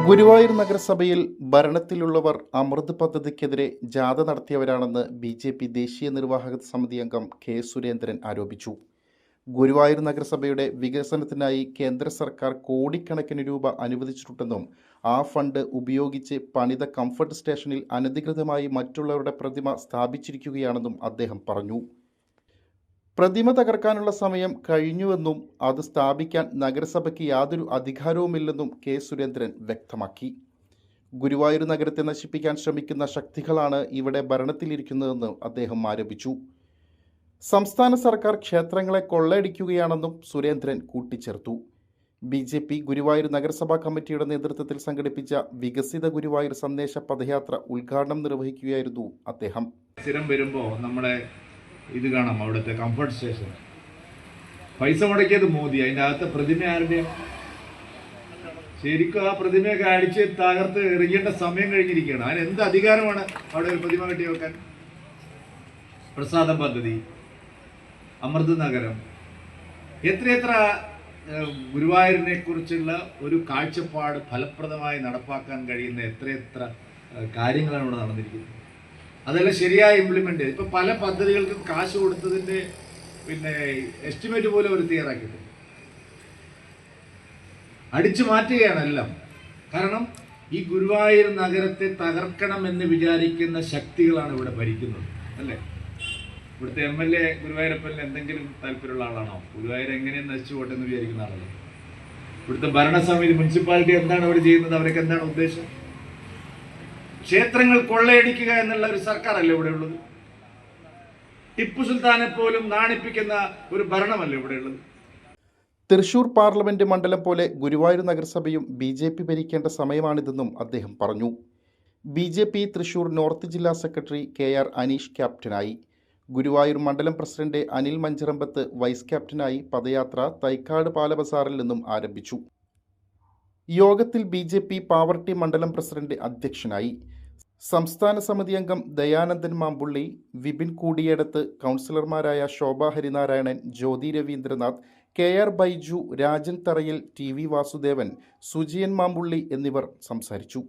ഗുരുവായൂർ നഗരസഭയിൽ ഭരണത്തിലുള്ളവർ അമൃത് പദ്ധതിക്കെതിരെ ജാഥ നടത്തിയവരാണെന്ന് ബി.ജെ.പി. ദേശീയ നിർവാഹക സമിതി അംഗം കെ. സുരേന്ദ്രൻ ആരോപിച്ചു. ഗുരുവായൂർ നഗരസഭയുടെ വികസനത്തിനായി കേന്ദ്ര സർക്കാർ കോടിക്കണക്കിന് രൂപ അനുവദിച്ചിട്ടുണ്ടെന്നും ആ ഫണ്ട് ഉപയോഗിച്ച് പണിത കംഫർട്ട് സ്റ്റേഷനിൽ അനധികൃതമായി മറ്റുള്ളവരുടെ പ്രതിമ സ്ഥാപിച്ചിരിക്കുകയാണെന്നും അദ്ദേഹം പറഞ്ഞു. പ്രതിമ തകർക്കാനുള്ള സമയം കഴിഞ്ഞുവെന്നും അത് സ്ഥാപിക്കാൻ നഗരസഭയ്ക്ക് യാതൊരു അധികാരവുമില്ലെന്നും കെ. സുരേന്ദ്രൻ വ്യക്തമാക്കി. ഗുരുവായൂർ നഗരത്തെ നശിപ്പിക്കാൻ ശ്രമിക്കുന്ന ശക്തികളാണ് ഇവിടെ ഭരണത്തിലിരിക്കുന്നതെന്ന് അദ്ദേഹം ആരോപിച്ചു. സംസ്ഥാന സർക്കാർ ക്ഷേത്രങ്ങളെ കൊള്ളയടിക്കുകയാണെന്നും സുരേന്ദ്രൻ കൂട്ടിച്ചേർത്തു. ബി.ജെ.പി. ഗുരുവായൂർ നഗരസഭാ കമ്മിറ്റിയുടെ നേതൃത്വത്തിൽ സംഘടിപ്പിച്ച വികസിത ഗുരുവായൂർ സന്ദേശ പദയാത്ര ഉദ്ഘാടനം നിർവഹിക്കുകയായിരുന്നു അദ്ദേഹം. സ്ഥിരം വരുമ്പോൾ നമ്മുടെ ഇത് കാണാം, അവിടുത്തെ കംഫർട്ട് സ്റ്റേഷൻ പൈസ മുടക്കിയത് മോദി. അതിൻ്റെ അകത്തെ പ്രതിമ ആരുടെയും ശരിക്കും ആ പ്രതിമയൊക്കെ അടിച്ച് തകർത്ത് എറിയേണ്ട സമയം കഴിഞ്ഞിരിക്കുകയാണ്. അതിന് എന്ത് അധികാരമാണ് അവിടെ ഒരു പ്രതിമ കെട്ടി വെക്കാൻ? പ്രസാദം പദ്ധതി, അമൃത് നഗരം, എത്രയെത്ര ഗുരുവായൂരിനെ കുറിച്ചുള്ള ഒരു കാഴ്ചപ്പാട് ഫലപ്രദമായി നടപ്പാക്കാൻ കഴിയുന്ന എത്രയെത്ര കാര്യങ്ങളാണ് ഇവിടെ നടന്നിരിക്കുന്നത്. അതെല്ലാം ശരിയായി ഇംപ്ലിമെന്റ് ചെയ്ത് ഇപ്പം പല പദ്ധതികൾക്കും കാശ് കൊടുത്തതിൻ്റെ എസ്റ്റിമേറ്റ് പോലും അവർ തയ്യാറാക്കിയിട്ടുണ്ട്. അടിച്ചു മാറ്റുകയാണ് എല്ലാം. കാരണം ഈ ഗുരുവായൂർ നഗരത്തെ തകർക്കണം എന്ന് വിചാരിക്കുന്ന ശക്തികളാണ് ഇവിടെ ഭരിക്കുന്നത്, അല്ലേ? ഇവിടുത്തെ MLA ഗുരുവായൂരപ്പനിൽ എന്തെങ്കിലും താല്പര്യമുള്ള ആളാണോ? ഗുരുവായൂർ എങ്ങനെയും നശിച്ചു പോട്ടെ എന്ന് വിചാരിക്കുന്ന ആളല്ലേ? ഇവിടുത്തെ ഭരണസമിതി, മുനിസിപ്പാലിറ്റി എന്താണ് അവർ ചെയ്യുന്നത്? അവർക്ക് എന്താണ് ഉദ്ദേശം? ക്ഷേത്രങ്ങൾ കൊള്ളയടിക്കുക എന്നുള്ള ഒരു സർക്കാരല്ലേ ഇവിടെ ഉള്ളത്? ടിപ്പു സുൽത്താനെ പോലും നാണിപ്പിക്കുന്ന ഒരു ഭരണമല്ലേ ഇവിടെ ഉള്ളത്? തൃശൂർ പാർലമെന്റ് മണ്ഡലം പോലെ ഗുരുവായൂർ നഗരസഭയും ബി.ജെ.പി. ഭരിക്കേണ്ട സമയമാണിതെന്നും അദ്ദേഹം പറഞ്ഞു. ബി.ജെ.പി. തൃശൂർ നോർത്ത് ജില്ലാ സെക്രട്ടറി കെ.ആർ. അനീഷ് ക്യാപ്റ്റനായി. ഗുരുവായൂർ മണ്ഡലം പ്രസിഡന്റ് അനിൽ മഞ്ചറമ്പത്ത് വൈസ് ക്യാപ്റ്റനായി. പദയാത്ര തൈക്കാട് പാലബസാറിൽ നിന്നും ആരംഭിച്ചു. യോഗത്തിൽ ബി.ജെ.പി. പാവർട്ടി മണ്ഡലം പ്രസിഡന്റ് അധ്യക്ഷനായി. സംസ്ഥാന സമിതി അംഗം ദയാനന്ദൻ മാമ്പുള്ളി, വിപിൻ കൂടിയേടത്ത്, കൗൺസിലർമാരായ ശോഭ ഹരിനാരായണൻ, ജ്യോതി രവീന്ദ്രനാഥ്, കെ.ആർ. ബൈജു, രാജൻ തറയിൽ, ടി.വി. വാസുദേവൻ, സുജിയൻ മാമ്പുള്ളി എന്നിവർ സംസാരിച്ചു.